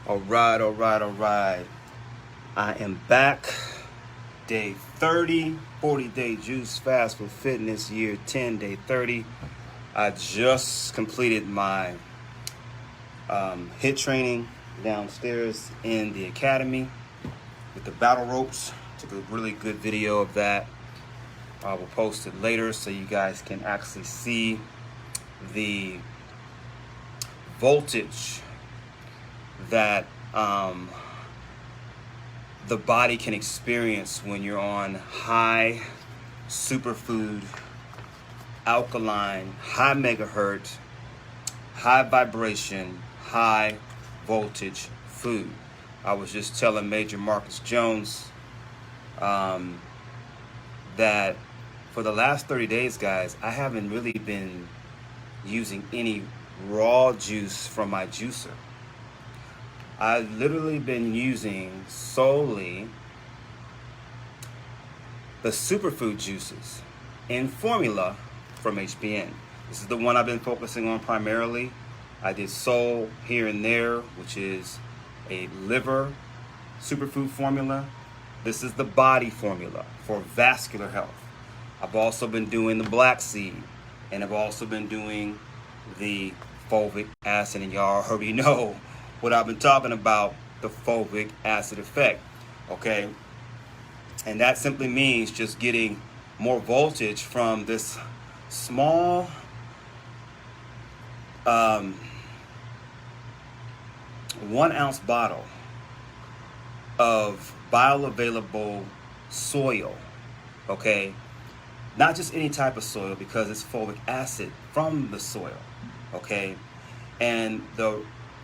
All right, all right, all right. I am back. Day 30, 40-day juice fast for fitness, year 10, day 30. I just completed my HIIT training downstairs in the academy with the battle ropes. Took a really good video of that. I will post it later so you guys can actually see the voltage that the body can experience when you're on high superfood, alkaline, high megahertz, high vibration, high voltage food. I was just telling Major Marcus Jones that for the last 30 days, guys, I haven't really been using any raw juice from my juicer. I've literally been using solely the superfood juices in formula from HBN. This is the one I've been focusing on primarily. I did Soul here and there, which is a liver superfood formula. This is the body formula for vascular health. I've also been doing the black seed, and I've also been doing the fulvic acid, and y'all already know what I've been talking about, the fulvic acid effect, okay? And that simply means just getting more voltage from this small 1 ounce bottle of bioavailable soil, okay? Not just any type of soil, because it's fulvic acid from the soil, okay? And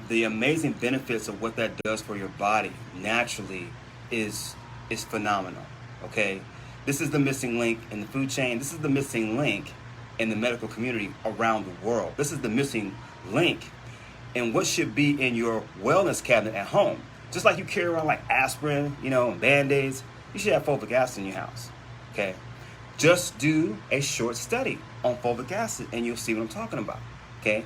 the amazing benefits of what that does for your body naturally is phenomenal, okay? This is the missing link in the food chain. This is the missing link in the medical community around the world. This is the missing link in what should be in your wellness cabinet at home. Just like you carry around like aspirin, and Band-Aids, you should have fulvic acid in your house, okay? Just do a short study on fulvic acid and you'll see what I'm talking about, okay?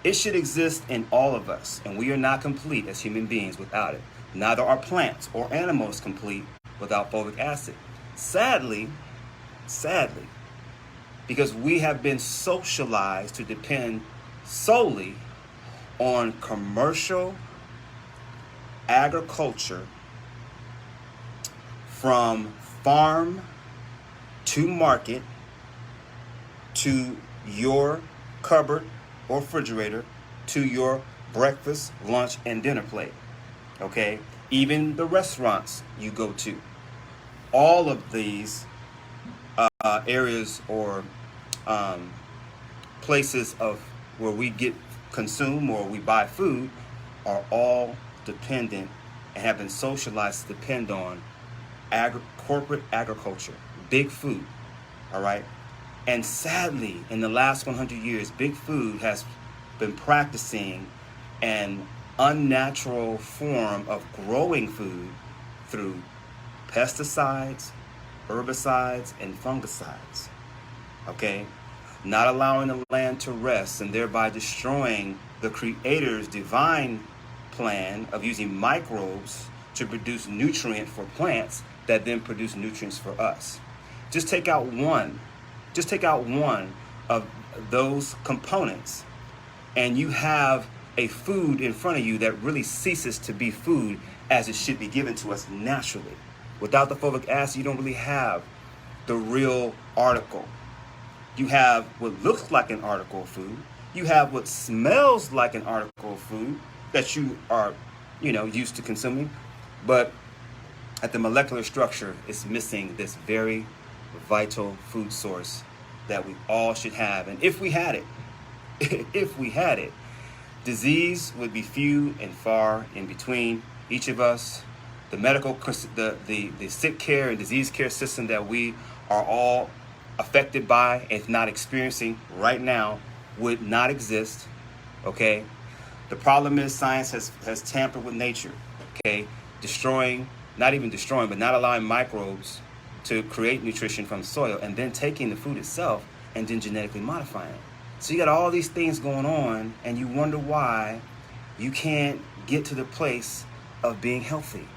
It should exist in all of us, and we are not complete as human beings without it. Neither are plants or animals complete without fulvic acid. Sadly, because we have been socialized to depend solely on commercial agriculture, from farm to market to your cupboard or refrigerator to your breakfast, lunch, and dinner plate, okay? Even the restaurants you go to. All of these areas or places of where we consume or we buy food are all dependent and have been socialized to depend on corporate agriculture, big food, all right? And sadly, in the last 100 years, big food has been practicing an unnatural form of growing food through pesticides, herbicides, and fungicides, okay? Not allowing the land to rest and thereby destroying the Creator's divine plan of using microbes to produce nutrient for plants that then produce nutrients for us. Just take out one of those components and you have a food in front of you that really ceases to be food as it should be given to us naturally. Without the fulvic acid, you don't really have the real article. You have what looks like an article of food. You have what smells like an article of food that you are, used to consuming. But at the molecular structure, it's missing this very vital food source that we all should have. And if we had it, disease would be few and far in between each of us. The medical, the sick care and disease care system that we are all affected by, if not experiencing right now, would not exist, okay? The problem is science has tampered with nature, okay? Not even destroying, but not allowing microbes to create nutrition from soil, and then taking the food itself and then genetically modifying it. So you got all these things going on, and you wonder why you can't get to the place of being healthy.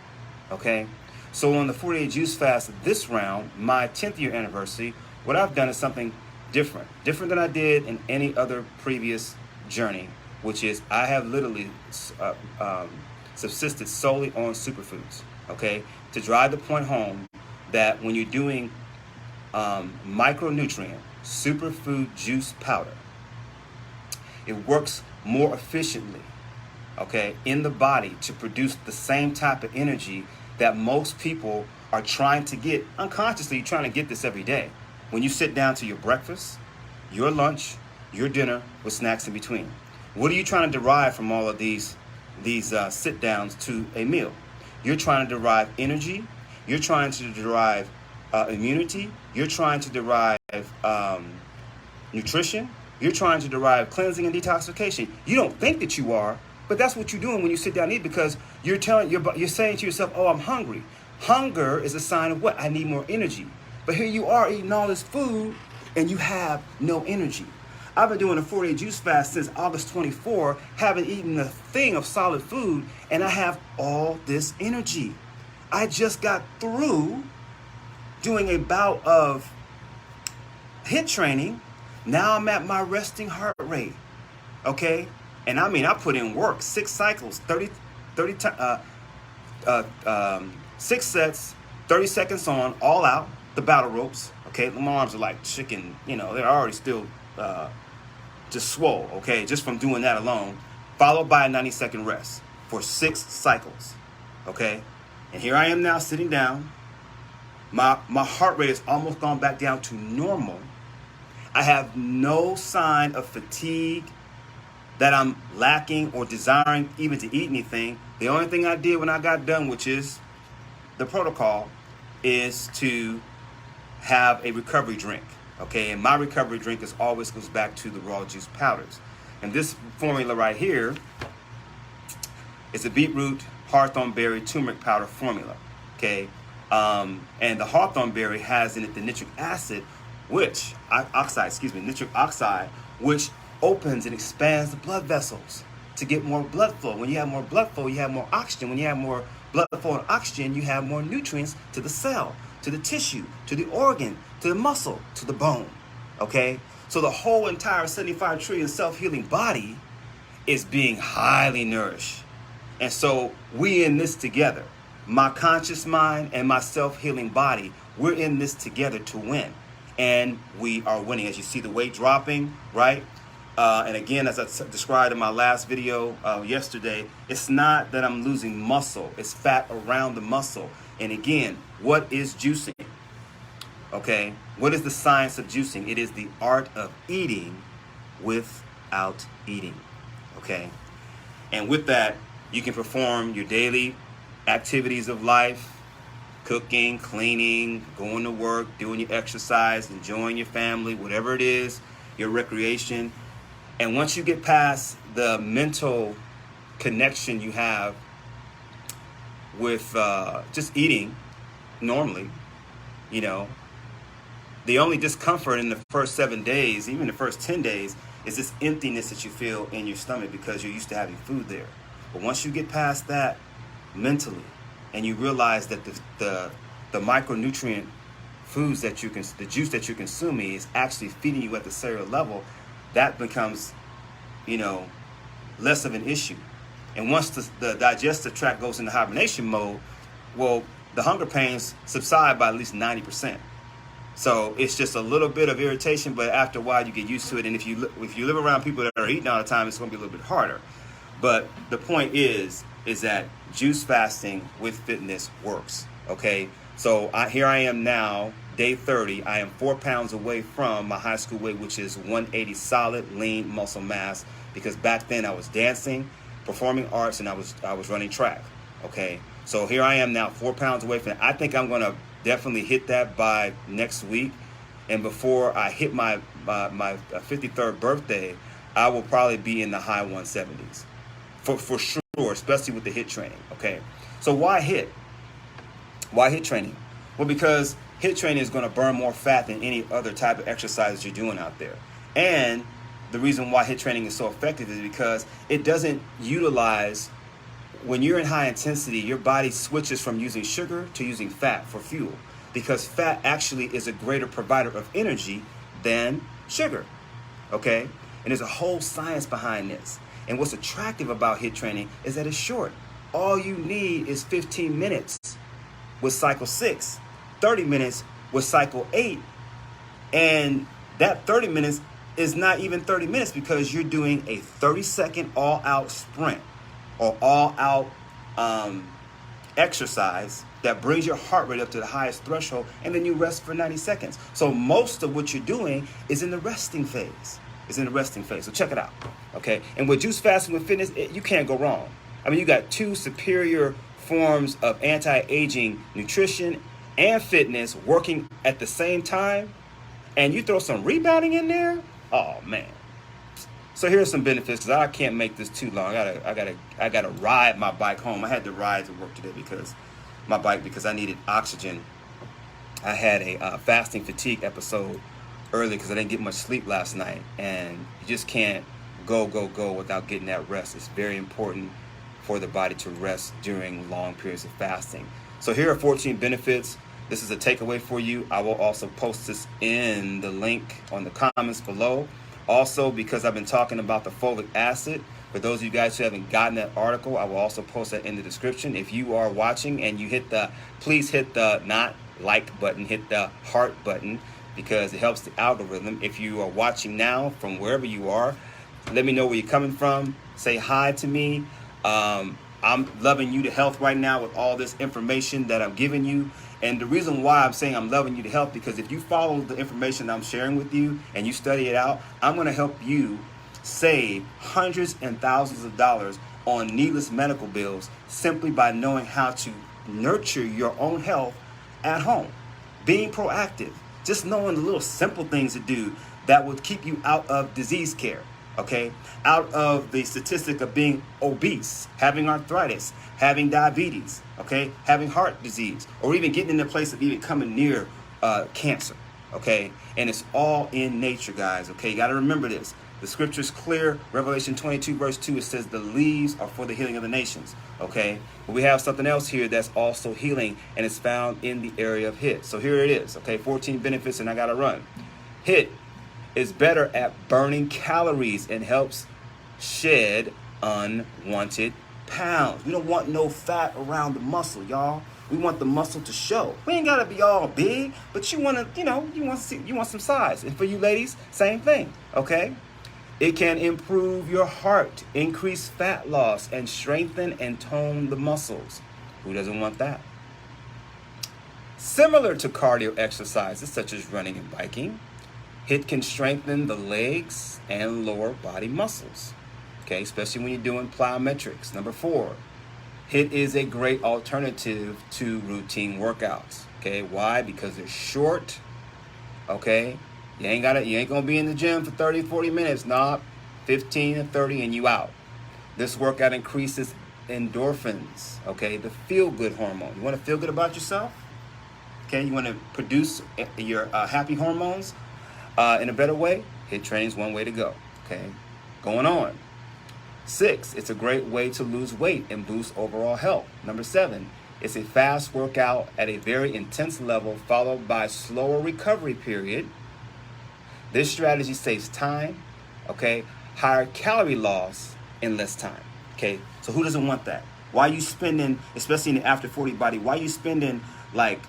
Okay? So on the 40-day juice fast this round, my 10th year anniversary, what I've done is something different than I did in any other previous journey, which is I have literally subsisted solely on superfoods, okay? To drive the point home that when you're doing micronutrient superfood juice powder, it works more efficiently, okay, in the body to produce the same type of energy that most people are trying to get. Unconsciously, you're trying to get this every day. When you sit down to your breakfast, your lunch, your dinner, with snacks in between. What are you trying to derive from all of these sit downs to a meal? You're trying to derive energy. You're trying to derive immunity. You're trying to derive nutrition. You're trying to derive cleansing and detoxification. You don't think that you are, but that's what you're doing when you sit down and eat, because you're saying to yourself, oh, I'm hungry. Hunger is a sign of what? I need more energy. But here you are eating all this food and you have no energy. I've been doing a 40-day juice fast since August 24, haven't eaten a thing of solid food, and I have all this energy. I just got through doing a bout of HIIT training. Now I'm at my resting heart rate, okay? And I mean, I put in work, 6 cycles, 6 sets, 30 seconds on, all out, the battle ropes, okay? My arms are like chicken, they're already still just swole, okay? Just from doing that alone, followed by a 90-second rest for 6 cycles, okay? And here I am now sitting down. My heart rate has almost gone back down to normal. I have no sign of fatigue that I'm lacking or desiring even to eat anything. The only thing I did when I got done, which is the protocol, is to have a recovery drink, okay? And my recovery drink always goes back to the raw juice powders. And this formula right here is a beetroot, hawthorn berry, turmeric powder formula, okay? And the hawthorn berry has in it the nitric oxide, which opens and expands the blood vessels to get more blood flow. When you have more blood flow, you have more oxygen. When you have more blood flow and oxygen, you have more nutrients to the cell, to the tissue, to the organ, to the muscle, to the bone, okay? So the whole entire 75 trillion self-healing body is being highly nourished. And so we in this together. My conscious mind and my self-healing body, we're in this together to win. And we are winning. As you see the weight dropping, right? And again, as I described in my last video yesterday, it's not that I'm losing muscle. It's fat around the muscle. And again, what is juicing? Okay, what is the science of juicing? It is the art of eating without eating. Okay, and with that, you can perform your daily activities of life, cooking, cleaning, going to work, doing your exercise, enjoying your family, whatever it is, your recreation. And once you get past the mental connection you have with just eating normally, the only discomfort in the first 7 days, even the first 10 days, is this emptiness that you feel in your stomach because you're used to having food there. But once you get past that mentally, and you realize that the micronutrient foods the juice that you're consuming is actually feeding you at the cellular level, that becomes, less of an issue. And once the digestive tract goes into hibernation mode, well, the hunger pains subside by at least 90%. So it's just a little bit of irritation, but after a while you get used to it. And if you live around people that are eating all the time, it's going to be a little bit harder. But the point is that juice fasting with fitness works, okay? So here I am now, day 30. I am 4 pounds away from my high school weight, which is 180 solid, lean muscle mass, because back then I was dancing, performing arts, and I was running track, okay? So here I am now, 4 pounds away from it. I think I'm going to definitely hit that by next week. And before I hit my 53rd birthday, I will probably be in the high 170s. For sure, especially with the HIIT training, okay? So why HIIT? Why HIIT training? Well, because HIIT training is going to burn more fat than any other type of exercise you're doing out there. And the reason why HIIT training is so effective is because it doesn't utilize when you're in high intensity, your body switches from using sugar to using fat for fuel, because fat actually is a greater provider of energy than sugar. Okay? And there's a whole science behind this. And what's attractive about HIIT training is that it's short. All you need is 15 minutes with cycle 6, 30 minutes with cycle 8, and that 30 minutes is not even 30 minutes because you're doing a 30-second all-out sprint or all-out exercise that brings your heart rate up to the highest threshold, and then you rest for 90 seconds. So most of what you're doing is in the resting phase. So check it out, okay? And with juice fasting with fitness, you can't go wrong. I mean, you got two superior forms of anti-aging nutrition and fitness working at the same time, and you throw some rebounding in there, oh man. So here's some benefits, because I can't make this too long. I gotta ride my bike home. I had to ride to work today because I needed oxygen. I had a fasting fatigue episode early because I didn't get much sleep last night, and you just can't go without getting that rest. It's very important for the body to rest during long periods of fasting. So here are 14 benefits. This is a takeaway for you. I will also post this in the link on the comments below. Also, because I've been talking about the folic acid, for those of you guys who haven't gotten that article, I will also post that in the description. If you are watching and you please hit the not like button, hit the heart button, because it helps the algorithm. If you are watching now from wherever you are, let me know where you're coming from. Say hi to me. I'm loving you to health right now with all this information that I'm giving you. And the reason why I'm saying I'm loving you to health, because if you follow the information I'm sharing with you and you study it out, I'm going to help you save hundreds and thousands of dollars on needless medical bills simply by knowing how to nurture your own health at home. Being proactive, just knowing the little simple things to do that will keep you out of disease care. Okay, out of the statistic of being obese, having arthritis, having diabetes, okay, having heart disease, or even getting in the place of even coming near cancer, okay? And it's all in nature, guys, okay? You got to remember this. The scripture is clear. Revelation 22, verse 2, it says the leaves are for the healing of the nations, okay? But we have something else here that's also healing, and it's found in the area of HIIT. So here it is, okay? 14 benefits, and I got to run. HIIT is better at burning calories and helps shed unwanted pounds. We don't want no fat around the muscle, y'all. We want the muscle to show. We ain't gotta be all big, but you wanna, you want some size. And for you ladies, same thing, okay? It can improve your heart, increase fat loss, and strengthen and tone the muscles. Who doesn't want that? Similar to cardio exercises such as running and biking, HIIT can strengthen the legs and lower body muscles, okay, especially when you're doing plyometrics. Number 4, HIIT is a great alternative to routine workouts, okay? Why? Because they're short, okay? You ain't gonna be in the gym for 30, 40 minutes. Nah, 15 to 30 and you out. This workout increases endorphins, okay, the feel-good hormone. You wanna feel good about yourself? Okay, you wanna produce your happy hormones? In a better way, HIIT training is one way to go, okay? Going on. 6, it's a great way to lose weight and boost overall health. Number 7, it's a fast workout at a very intense level followed by slower recovery period. This strategy saves time, okay? Higher calorie loss in less time, okay? So who doesn't want that? Why are you spending, especially in the after 40 body, why are you spending like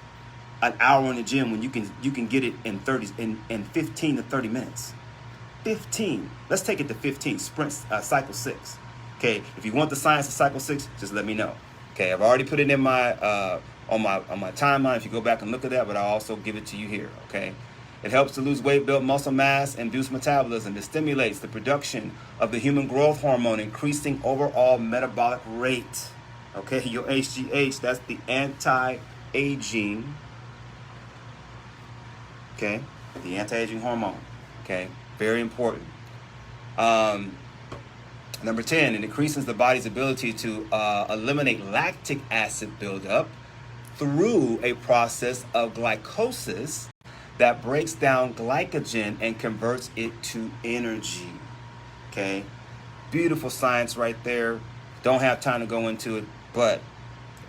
an hour in the gym when you can get it in 15 to 30 minutes? 15. Let's take it to 15. Sprint cycle 6. Okay. If you want the science of cycle 6, just let me know. Okay. I've already put it in my on my timeline. If you go back and look at that, but I'll also give it to you here. Okay. It helps to lose weight, build muscle mass, and boost metabolism. It stimulates the production of the human growth hormone, increasing overall metabolic rate. Okay. Your HGH. That's the anti-aging. Okay, the anti-aging hormone, okay, very important. Number 10, it increases the body's ability to eliminate lactic acid buildup through a process of glycolysis that breaks down glycogen and converts it to energy, okay? Beautiful science right there. Don't have time to go into it, but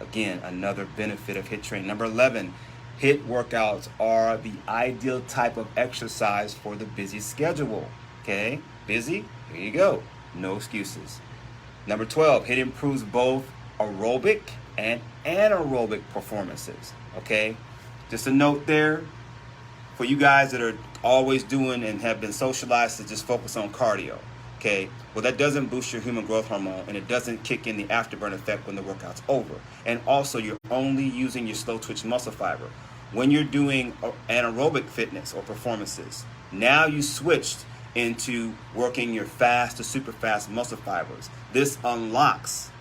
again, another benefit of HIIT training. Number 11, HIIT workouts are the ideal type of exercise for the busy schedule. Okay, busy? Here you go. No excuses. Number 12, HIIT improves both aerobic and anaerobic performances. Okay, just a note there for you guys that are always doing and have been socialized to just focus on cardio. Okay, well, that doesn't boost your human growth hormone, and it doesn't kick in the afterburn effect when the workout's over. And also, you're only using your slow twitch muscle fiber. When you're doing anaerobic fitness or performances, now you switched into working your fast to super fast muscle fibers. This unlocks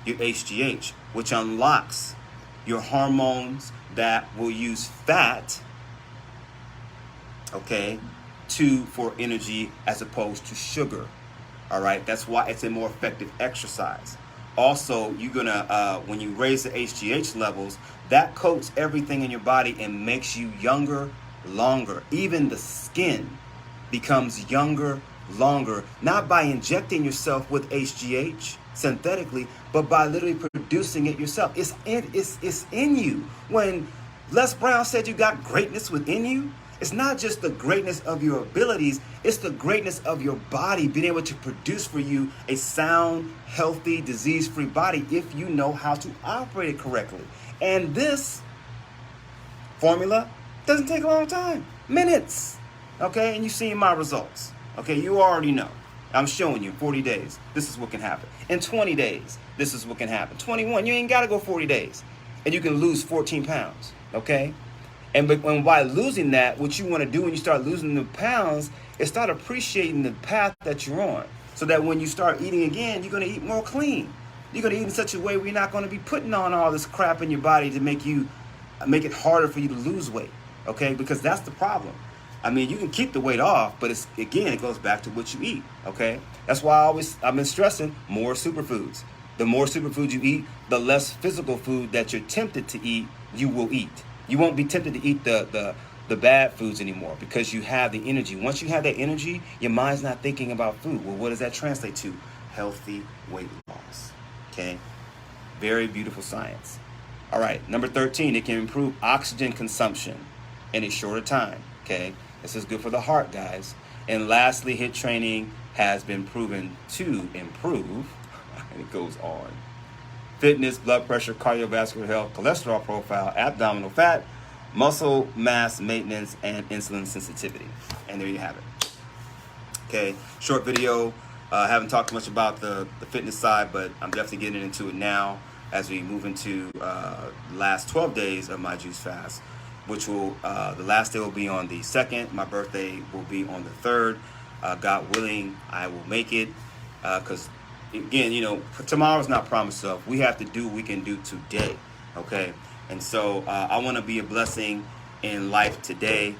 your HGH, which unlocks your hormones that will use fat, okay, for energy as opposed to sugar. All right, that's why it's a more effective exercise. Also, you're gonna when you raise the HGH levels, that coats everything in your body and makes you younger, longer. Even the skin becomes younger, longer, not by injecting yourself with HGH synthetically, but by literally producing it yourself. It's in you. When Les Brown said you got greatness within you, it's not just the greatness of your abilities, it's the greatness of your body being able to produce for you a sound, healthy, disease-free body if you know how to operate it correctly. And this formula doesn't take a long time, minutes, okay? And you've seen my results, okay? You already know. I'm showing you 40 days, this is what can happen. In 20 days, this is what can happen. 21, you ain't gotta go 40 days. And you can lose 14 pounds, okay? And by losing that, what you want to do when you start losing the pounds is start appreciating the path that you're on. So that when you start eating again, you're going to eat more clean. You're going to eat in such a way where you're not going to be putting on all this crap in your body to make it harder for you to lose weight. Okay? Because that's the problem. I mean, you can keep the weight off, but it goes back to what you eat. Okay? That's why I've been stressing more superfoods. The more superfoods you eat, the less physical food that you're tempted to eat, you will eat. You won't be tempted to eat the bad foods anymore because you have the energy. Once you have that energy, your mind's not thinking about food. Well, what does that translate to? Healthy weight loss. Okay? Very beautiful science. All right, number 13, it can improve oxygen consumption in a shorter time. Okay? This is good for the heart, guys. And lastly, HIIT training has been proven to improve, and it goes on, fitness, blood pressure, cardiovascular health, cholesterol profile, abdominal fat, muscle mass maintenance, and insulin sensitivity. And there you have it. Okay, short video. I haven't talked much about the fitness side, but I'm definitely getting into it now as we move into the last 12 days of my juice fast, which will, the last day will be on the 2nd. My birthday will be on the 3rd. God willing, I will make it because again, tomorrow's not promised of. We have to do what we can do today, okay? And so I want to be a blessing in life today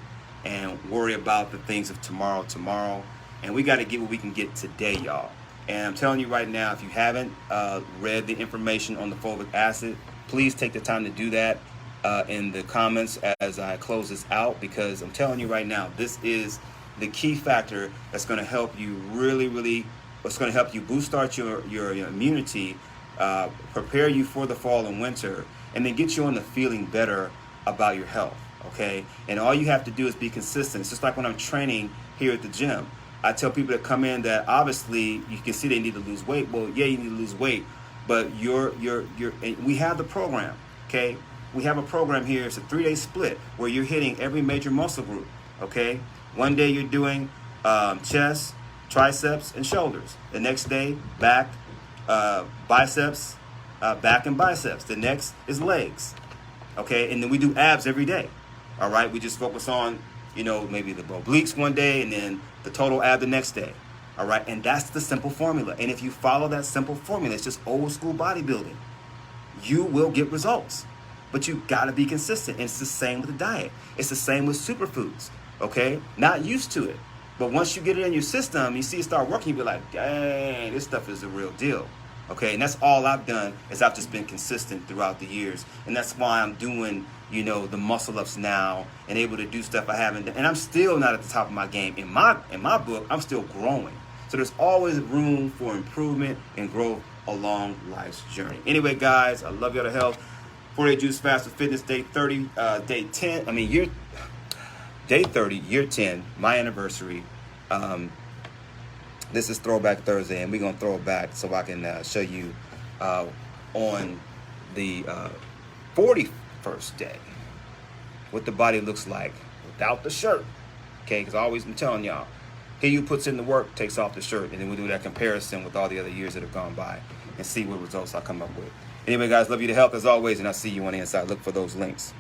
and worry about the things of tomorrow. And we got to get what we can get today, y'all. And I'm telling you right now, if you haven't read the information on the fulvic acid, please take the time to do that in the comments as I close this out, because I'm telling you right now, this is the key factor that's going to help you really it's going to help you boost your immunity, prepare you for the fall and winter, and then get you on the feeling better about your health, okay? And all you have to do is be consistent. It's just like when I'm training here at the gym. I tell people that come in that obviously you can see they need to lose weight. Well, yeah, you need to lose weight, but we have the program, okay? We have a program here. It's a 3-day split where you're hitting every major muscle group, okay? One day you're doing chest, triceps, and shoulders. The next day, back, biceps, back and biceps. The next is legs, okay? And then we do abs every day, all right? We just focus on, maybe the obliques one day and then the total ab the next day, all right? And that's the simple formula. And if you follow that simple formula, it's just old school bodybuilding, you will get results. But you gotta be consistent. And it's the same with the diet. It's the same with superfoods, okay? Not used to it. But once you get it in your system, you see it start working, you be like, dang, this stuff is the real deal. Okay, and that's all I've done is I've just been consistent throughout the years. And that's why I'm doing, the muscle ups now and able to do stuff I haven't done. And I'm still not at the top of my game. In my book, I'm still growing. So there's always room for improvement and growth along life's journey. Anyway, guys, I love y'all to health. 48 Juice Faster Fitness Day 30, Day 10. I mean, Day 30, Year 10, my anniversary. This is Throwback Thursday, and we're going to throw it back so I can show you on the 41st day what the body looks like without the shirt. Okay, because I always been telling y'all, he who puts in the work takes off the shirt, and then we'll do that comparison with all the other years that have gone by and see what results I come up with. Anyway, guys, love you to health as always, and I'll see you on the inside. Look for those links.